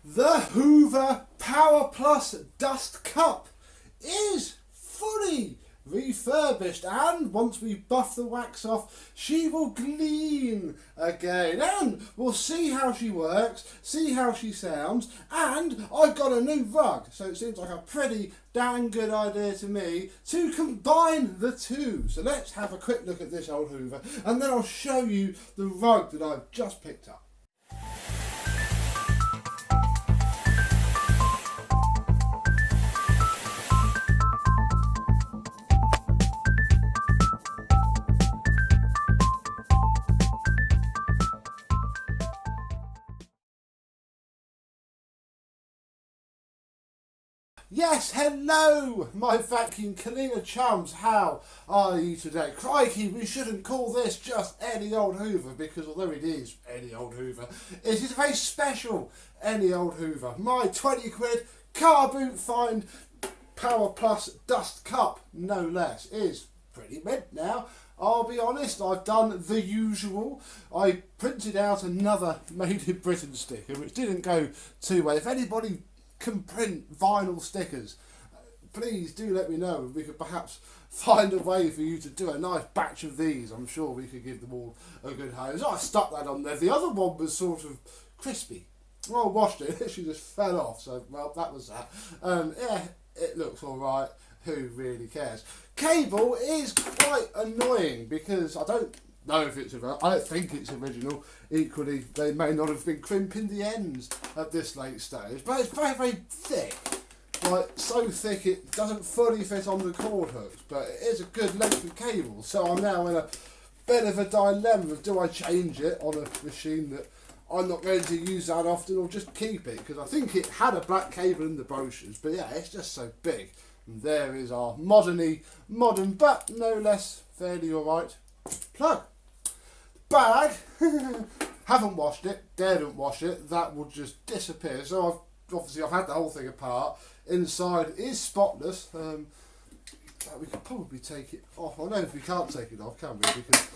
The Hoover Powerplus Dustcup is fully refurbished, and once we buff the wax off, she will gleam again, and we'll see how she works, see how she sounds. And I've got a new rug, so it seems like a pretty damn good idea to me to combine the two. So let's have a quick look at this old Hoover, and then I'll show you the rug that I've just picked up. Yes, hello, my vacuum cleaner chums. How are you today? Crikey, we shouldn't call this just any old Hoover, because although it is any old Hoover, it is a very special any old Hoover. My 20 quid car boot find Powerplus Dustcup, no less, is pretty mint now. I'll be honest, I've done the usual. I printed out another Made in Britain sticker, which didn't go too well. If anybody can print vinyl stickers, please do let me know. We could perhaps find a way for you to do a nice batch of these. I'm sure we could give them all a good home. So I stuck that on there. The other one was sort of crispy. Well, I washed it, it actually just fell off, so well, that was that. Yeah, it looks alright. Who really cares? Cable is quite annoying because I don't know if it's original. I don't think it's original. Equally, they may not have been crimping the ends at this late stage, but it's very, very thick. Like, so thick it doesn't fully fit on the cord hooks, but it is a good length of cable. So I'm now in a bit of a dilemma of, do I change it on a machine that I'm not going to use that often, or just keep it? Because I think it had a black cable in the brochures, but yeah, it's just so big. And there is our modern but no less fairly alright plug. Bag, haven't washed it, daren't wash it, that will just disappear. So I've had the whole thing apart. Inside is spotless. We could probably take it off. I know if we can't take it off, can we? Because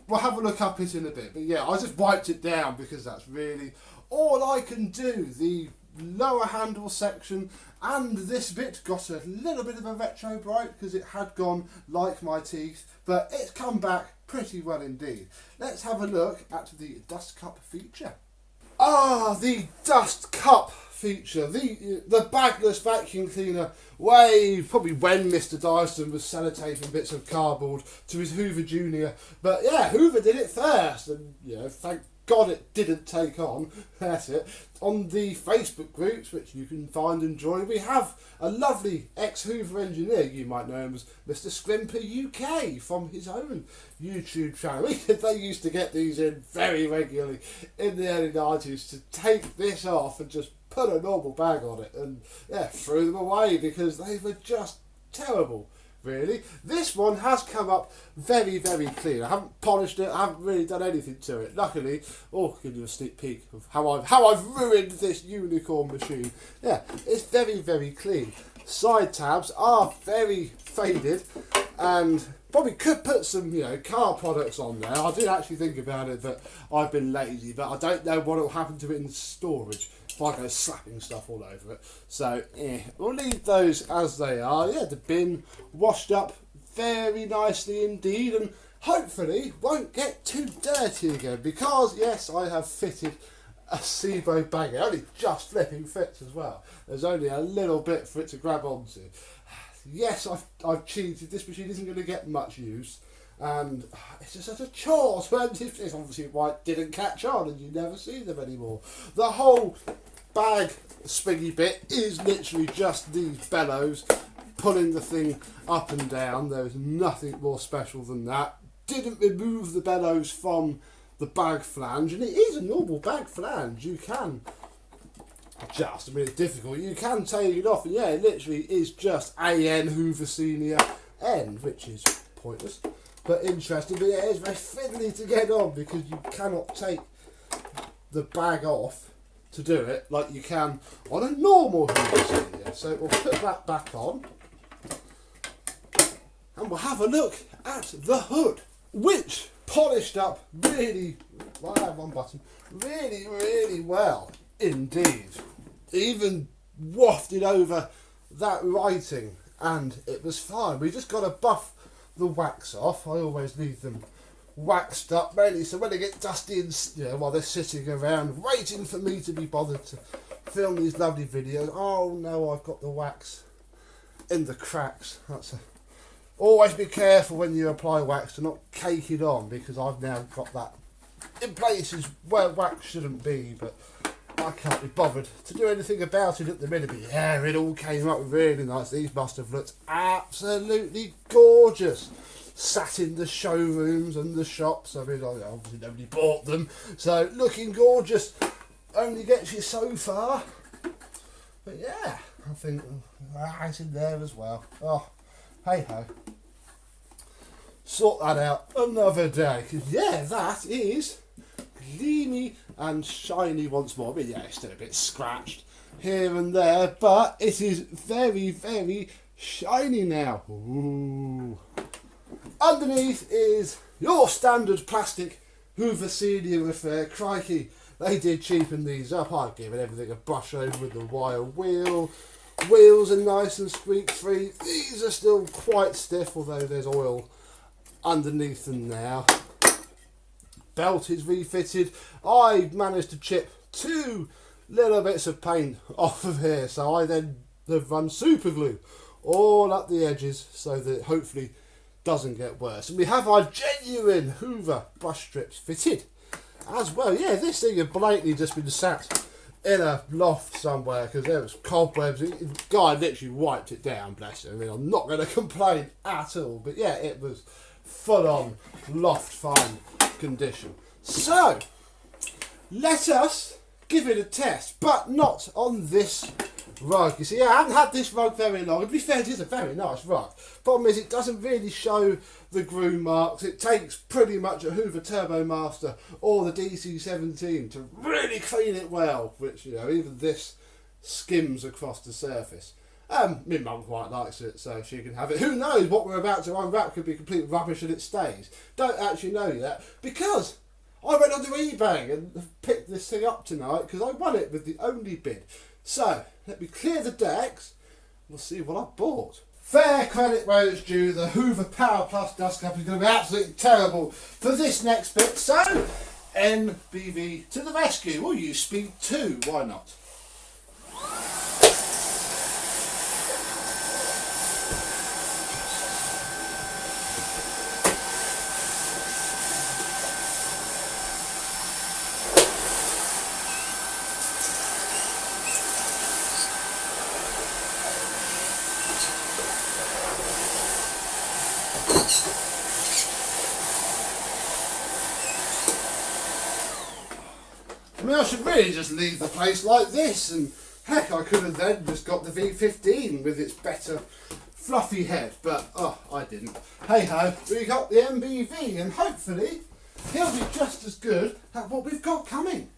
we'll have a look up it in a bit. But yeah, I just wiped it down because that's really all I can do. The lower handle section and this bit got a little bit of a retro bright because it had gone like my teeth, but it's come back pretty well indeed. Let's have a look at the Dustcup feature. Ah, the Dustcup feature, the bagless vacuum cleaner probably when Mr. Dyson was sellotaping bits of cardboard to his Hoover Junior. But yeah, Hoover did it first, and you know, thank God it didn't take on. That's it. On the Facebook groups, which you can find and join, we have a lovely ex-Hoover engineer. You might know him as Mr. Scrimper UK from his own YouTube channel. They used to get these in very regularly in the early 90s to take this off and just put a normal bag on it, and yeah, threw them away because they were just terrible. Really, this one has come up very, very clean. I haven't polished it. I haven't really done anything to it. Luckily, I'll give you a sneak peek of how I've ruined this unicorn machine. Yeah, it's very, very clean. Side tabs are very faded, and probably could put some, car products on there. I did actually think about it, but I've been lazy. But I don't know what will happen to it in storage if I go slapping stuff all over it. So, we'll leave those as they are. Yeah, the bin washed up very nicely indeed, and hopefully won't get too dirty again, because yes, I have fitted a SIBO bag. It only just flipping fits as well. There's only a little bit for it to grab onto. Yes, I've cheated. This machine isn't going to get much use, and it's just such a chore. It's obviously why it didn't catch on, and you never see them anymore. The whole bag springy bit is literally just these bellows pulling the thing up and down. There's nothing more special than that. Didn't remove the bellows from the bag flange, and it is a normal bag flange. You can it's difficult. You can take it off, and yeah, it literally is just AN Hoover Senior N, which is pointless but interesting. But yeah, it's very fiddly to get on because you cannot take the bag off to do it like you can on a normal Hoover Senior. So we'll put that back on, and we'll have a look at the hood, which polished up really, well, I have one button, really, really well indeed. even wafted over that writing, and it was fine. We just got to buff the wax off. I always leave them waxed up mainly so when they get dusty and while they're sitting around waiting for me to be bothered to film these lovely videos. Oh no, I've got the wax in the cracks. Always be careful when you apply wax to not cake it on, because I've now got that in places where wax shouldn't be, but I can't be bothered to do anything about it at the minute. But yeah, it all came up really nice. These must have looked absolutely gorgeous. Sat in the showrooms and the shops. I mean, obviously nobody bought them, so looking gorgeous only gets you so far. But yeah, I think it's in there as well. Oh, hey ho. Sort that out another day. Cause yeah, that is gleamy and shiny once more. I mean, yeah, it's still a bit scratched here and there, but it is very, very shiny now. Ooh. Underneath is your standard plastic Hoover senior affair. Crikey, they did cheapen these up. I've given everything a brush over with the wire wheel. Wheels are nice and squeak free. These are still quite stiff, although there's oil underneath them now. Belt is refitted. I managed to chip 2 little bits of paint off of here, so I then have run super glue all up the edges so that it hopefully doesn't get worse. And we have our genuine Hoover brush strips fitted as well. Yeah, this thing had blatantly just been sat in a loft somewhere because there was cobwebs. The guy literally wiped it down, bless him. I mean, I'm not going to complain at all, but yeah, it was full on loft fine condition. So let us give it a test, but not on this rug. You see, I haven't had this rug very long. To be fair, it is a very nice rug. Problem is, it doesn't really show the groove marks. It takes pretty much a Hoover Turbo Master or the DC-17 to really clean it well, which, you know, even this skims across the surface. My mum quite likes it, so she can have it. Who knows, what we're about to unwrap could be complete rubbish and it stays. Don't actually know yet, because I went onto eBay and picked this thing up tonight because I won it with the only bid. So, let me clear the decks. We'll see what I bought. Fair credit where it's due, the Hoover Powerplus Dustcup is going to be absolutely terrible for this next bit. So, NBV to the rescue. We'll use speed 2, why not? I mean, I should really just leave the place like this, and heck, I could have then just got the V15 with its better fluffy head, but oh, I didn't. Hey ho, we got the MBV, and hopefully he'll be just as good at what we've got coming.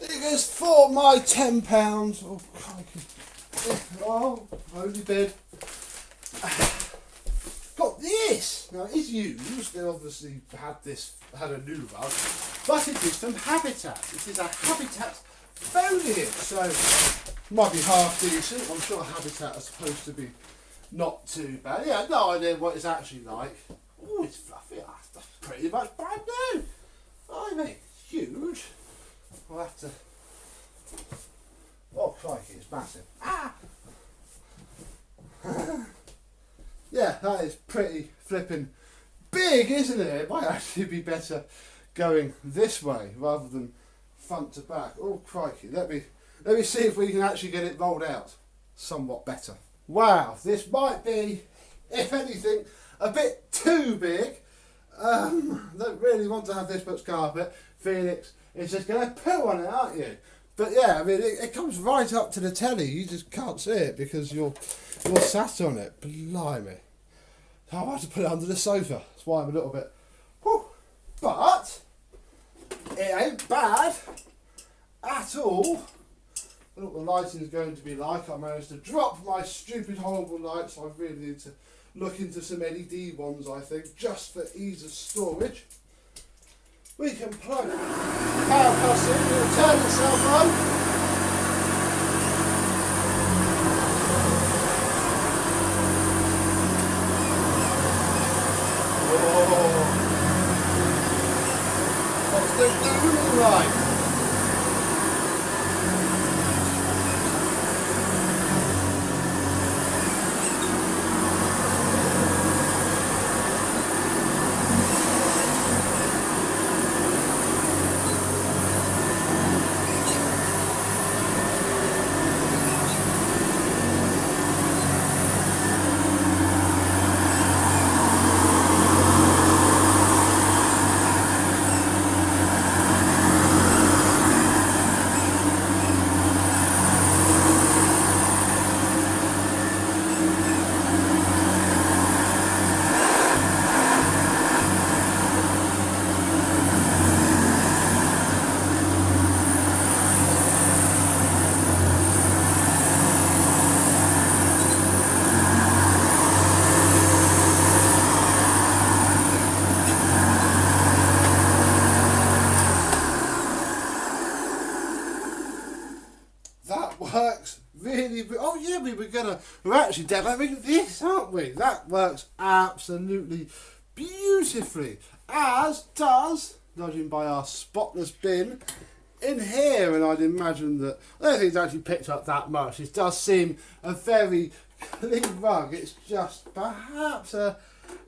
It goes for my £10. Oh, crikey. Oh, only bid. Got this. Now it is used. They obviously had a new rug, but it is from Habitat. It is a Habitat foliage, so might be half decent. I'm sure Habitat are supposed to be not too bad. Yeah, no idea what it's actually like. Oh, it's fluffy. That's pretty much brand new. I mean, huge. I'll have to. Oh, crikey, it's massive. Ah. Yeah, that is pretty flipping big, isn't it? It might actually be better going this way rather than front to back. Oh, crikey. Let me see if we can actually get it rolled out somewhat better. Wow, this might be, if anything, a bit too big. Don't really want to have this much carpet. Felix is just going to poo on it, aren't you? But yeah, I mean, it comes right up to the telly. You just can't see it because you're sat on it. Blimey. I had to put it under the sofa. That's why I'm a little bit... Whew. But it ain't bad at all. I don't know what the lighting is going to be like. I managed to drop my stupid, horrible lights. I really need to look into some LED ones, I think, just for ease of storage. we can plug the Powerplus in, it'll turn itself on. What's this doing like? That works really. Oh yeah, we're actually demoing this, aren't we? That works absolutely beautifully, as does, judging by our spotless bin in here. And I'd imagine that I don't think it's actually picked up that much. It does seem a very clean rug. It's just perhaps a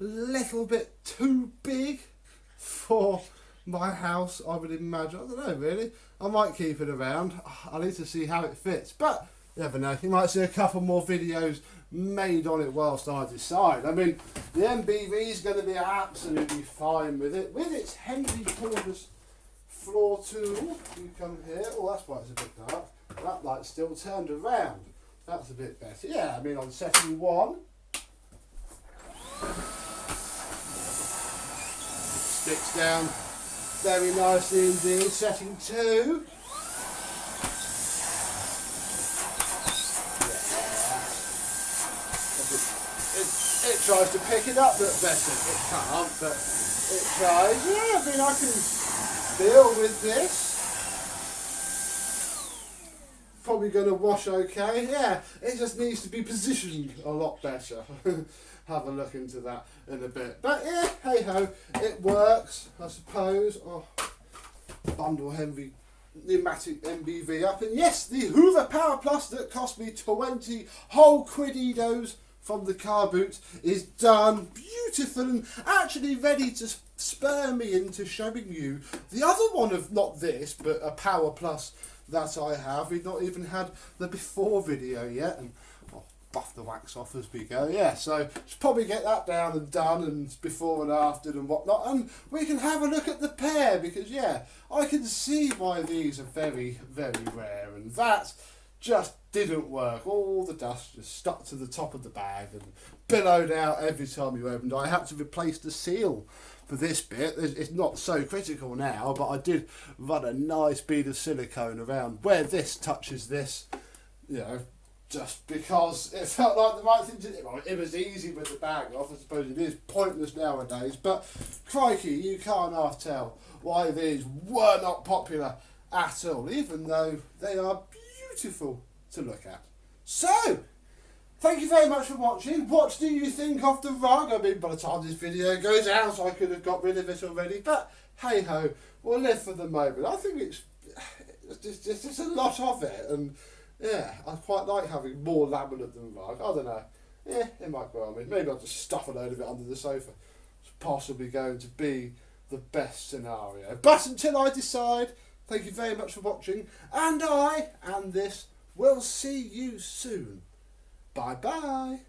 little bit too big for my house, I would imagine. I don't know really. I might keep it around. I need to see how it fits, but you never know. You might see a couple more videos made on it whilst I decide. I mean, the MBV is going to be absolutely fine with it. With its Henry Porter's floor tool, you come here. Oh, that's why it's a bit dark. That light's still turned around. That's a bit better. Yeah, I mean, on setting 1, sticks down very nicely indeed. Setting 2. It tries to pick it up a bit better. It can't, but it tries. Yeah, I mean, I can deal with this. Probably going to wash okay. Yeah, it just needs to be positioned a lot better. Have a look into that in a bit. But yeah, hey ho, it works, I suppose. Oh, bundle heavy pneumatic MBV up. And yes, the Hoover Powerplus that cost me 20 whole quiditos from the car boot is done, beautiful, and actually ready to spur me into showing you the other one of not this, but a Powerplus that I have. We've not even had the before video yet, and I'll buff the wax off as we go. Yeah, so just probably get that down and done, and before and after and whatnot, and we can have a look at the pair, because yeah, I can see why these are very, very rare, and that just didn't work. All the dust just stuck to the top of the bag and billowed out every time you opened. I had to replace the seal for this bit. It's not so critical now, but I did run a nice bead of silicone around where this touches this, you know, just because it felt like the right thing to do. Well, it was easy with the bag off. I suppose it is pointless nowadays, but crikey, you can't half tell why these were not popular at all, even though they are beautiful to look at. So, thank you very much for watching. What do you think of the rug? I mean, by the time this video goes out, I could have got rid of it already, but hey ho, we'll live for the moment. I think it's just a lot of it, and yeah, I quite like having more laminate than rug. I don't know. Yeah, it might grow on me. Maybe I'll just stuff a load of it under the sofa. It's possibly going to be the best scenario. But until I decide, thank you very much for watching, and I and this will see you soon. Bye bye.